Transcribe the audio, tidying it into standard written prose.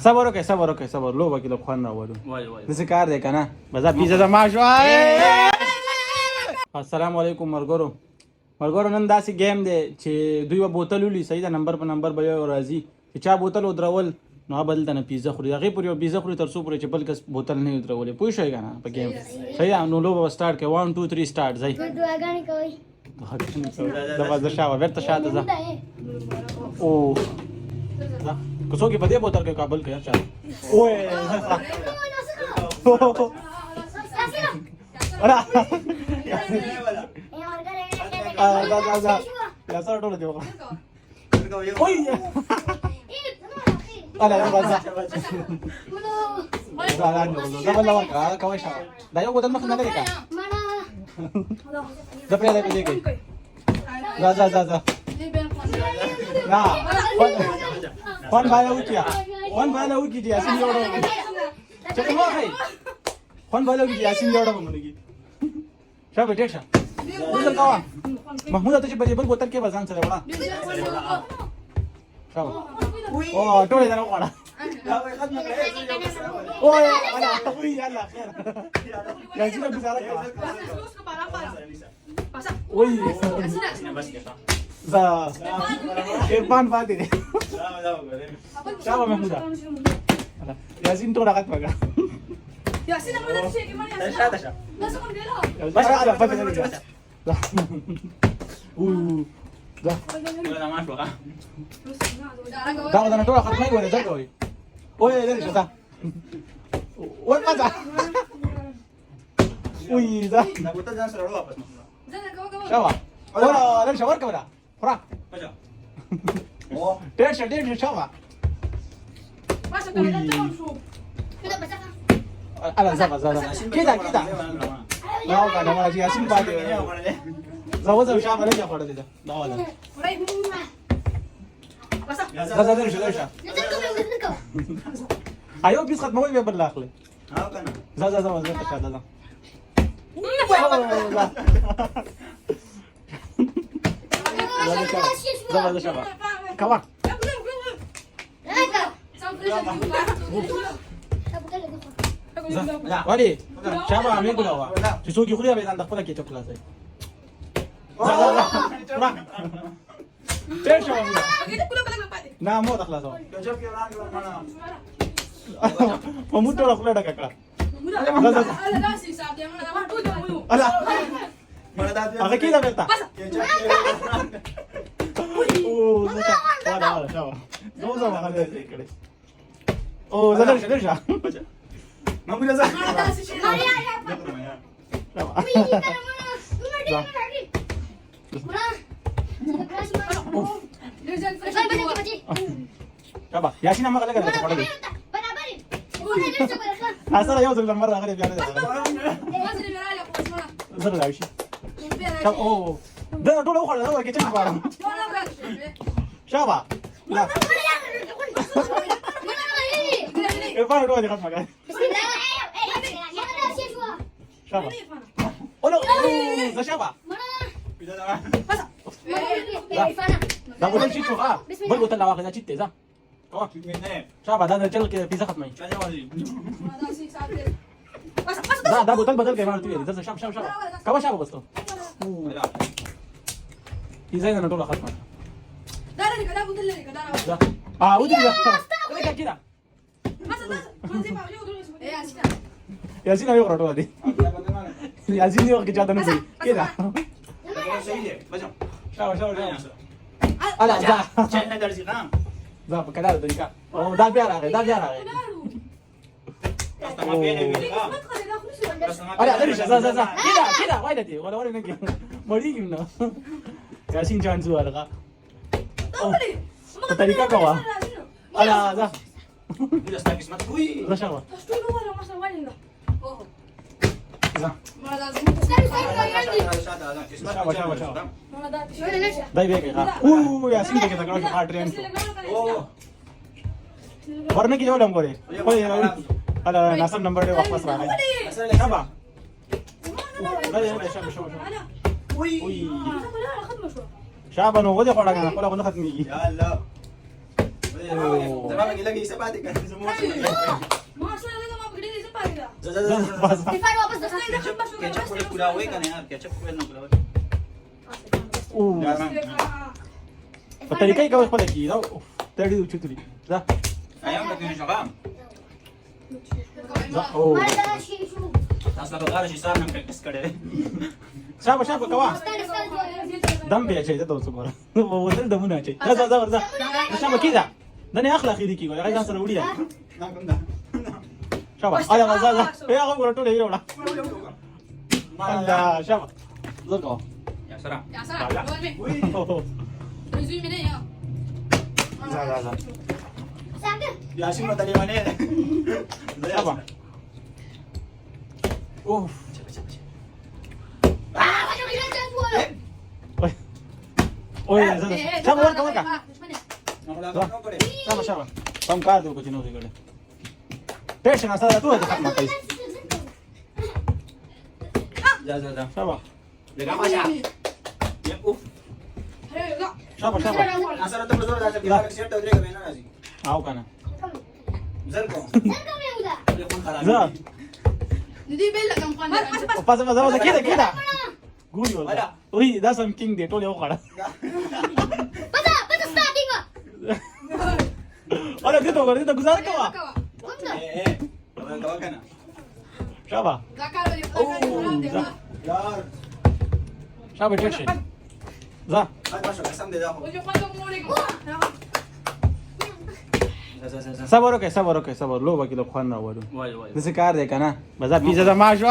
صبر وکړه صبر لوبه کې له خوان راوړو وای دسه کار دی کنه بازار پیزا زما شو السلام علیکم مرګورو نن داسې گیم دی چې دوی به بوتل ولي صحیح ده نمبر په نمبر به یو راځي چې چا بوتل ودرول نو بل ته نه پیزا خوري هغې پورې یو پیزا خوري تر څو پورې چې بل کس بوتل نه ودرولې پوه شوې که نه په گیم صحیح ده نو لوبه به سټارټ کوي 1 2 3 سټارټ ځئ دعاګانې کوئ د بازار شاوه بیرته شاته ځه او که څوک یې په دې بوتل کې کابل کوي چا اوه یا سره ټوله دی وکړه الا بازار دا بل ورکړه کوي شاو دا یو بوتل مخ نه لري کا دا پرې دی کې ځه نا وان بالا وکی دی اسین جوړو چې ما هي وان بالا وکی دی اسین جوړو مونږی شابه ټیک شه بوتل کاوه محمود ته چې بل بوتل کې بزان سره وړه شابه او ټوله دا وړه اوه انا وي يلا خير يا سيدي گزاره وي za irfan fati deh siapa Mahmuda Yasin tuh rakat baga Yasin apa tadi sih gimana Yasin Tasha masuk ke dalam Tasha ada apa tadi dah dah udah masuk ah dah udah tuh rakat mai gua dah kau oh ya dari siapa oh apa wih dah nah kita jangan selalu apa siapa oh dari siapa kau Kurang. Baca. Oh, dia siapa? Masuk ke dalam masuk. Sudah baca kan? Ala zaba. Kita. Mau kan nama lagi Yasin Pak. Zaba siapa lagi apa ada? Dah ada. Masuk. Zaba dari siapa? Nanti kau. Ayo bis kat mau ya berlak le. Apa kan? Zaba kata. Zaba siapa? Kawan. Wadi, siapa ambil gula wa? Susu kuliah betan tak pula kecok kelas. Zaba. Kurang. Siapa? Kita kuliah kalau pak. Nah, mau tak kelas. Kecap ke orang mana? Pemuda lah kuliah dah kakak. Ada nasi saat yang mana nama tu jangan mulu. Alah. Mana tadi? Apa kita beta? Kecap ke orang. Oh, ada siapa? Dua sama ada sekali. Oh, zadar siapa? Baca. Mampu dah sah. Ada nasi sih. Siapa? Dirjen fresh. Siapa? Yasin nama kalian kan pada dia. Asal ayo sebelum marah kalian biar ada. Masih di merah ya aku semua. Zara dah isi. Siapa? Oh, dah tu lo kalau orang kecil barang. Mana berat? Siapa? Nah, Irfan tu aja kan makan. Siapa? Oh no, siapa? Tidak dah. Dah boleh cicu ah. Boleh buat lawak kita citte dah. Kau kini. Siapa? Dah cel ke pizza kat mai. Tanya wali. Ada nasi saat dia. Masuk. Dah buat badal ke mana tu ya? Dah siapa? Kau siapa bos tu? Ada. Pizza yang nak tolak kat mai. Darah ni kadang betul ni kadang. Dah. Ah, udah dah. Kau kira? Masuk. Masih pak yo dulu. Asyik. Yasin ayo kerja tadi. Yasin ni orang kerja tanah sih. Kira? Baca. Siapa? Alah, dah. Cina dari sini. Dah, kenal tu Ika. Oh, dah biar lagi. Customer pilih kita. Ada dari sana. Kira. Why dah tu? Orang ni mari gimana? Yasin jangan jual lagi. Oh, tadi kau kawa. Alah, dah. Tidak stakis mata. Wih. Dah siapa? Terus tu luar masa wali lah. Oh. Dah. Mana dah? Siapa? Mana dah? Dah biar kita. Yasin dah kita kalau hard train. Oh. Warna kita udah boleh. Oh ya. Ada nasab number dia wapas rana. Siapa? Siapa? Wih. Siapa no? Wajah orang kan? Kalau aku nak nih. Ya Allah. Zama bagi lagi isa pati kan semua. Masa na mga pagkakita sa pagkakita. Stefan, wapas na ka. Kecap kulit kulaway kan ya, kecap kulit ng kulaway. Patali ka, ikaw pala kita. 30 ucutuli. Za. Ayam lagi siya kam. Za. Oh. Mala, shishu. Tas nakagara si Sam ng practice kade. Shaba, shaba, kawa. Stefan, دم بيعشي ده توصل برا وصل ده منها شيء لا ده ده شابه كذا ده انا اخلاق يديكي ولا عايز انسى وليا شابه هذا غزاله يا اخو ورا تولي ولا الله شابه زرقاء Ya sarap. Ya, sarap. Luwan mo. Resume mo na yan. لا لا لا Sabi. Ya si madali man yan. شابه اوف Ah, ano ginagawa mo? اوه شابه ورقه ورقه Nakulabang ko pare. شابه شابه كم كارد وكتينو دي كده ايش انا صار تو هذا ما كويس Ja. شابه Lega pa siya. Ya uf. Hey, ga. شابه شابه Asa na tunggu sa kita siya tayo dire kami na nasi. او كان Zal ko. Saan kami yung uda? Dia pun kalah. ذا Hindi bella kang kwan. بس بس كده كده قولي والله ولا. وهي ده سم كينج دي تولي وقعه Basta! Basta starting ka! انا dito gusar ka ba Ganda! Tawag ka na. شابه Gakaro ni Plaka ni ذا Yar. شابه تشي ذا Ay pasok kasam din ako. Ojo kwan ng muli ko. Sa. صبر لو باقي لو خوانا ورو Wai. دسه کار دی کنه مزه پیزه ده ما شو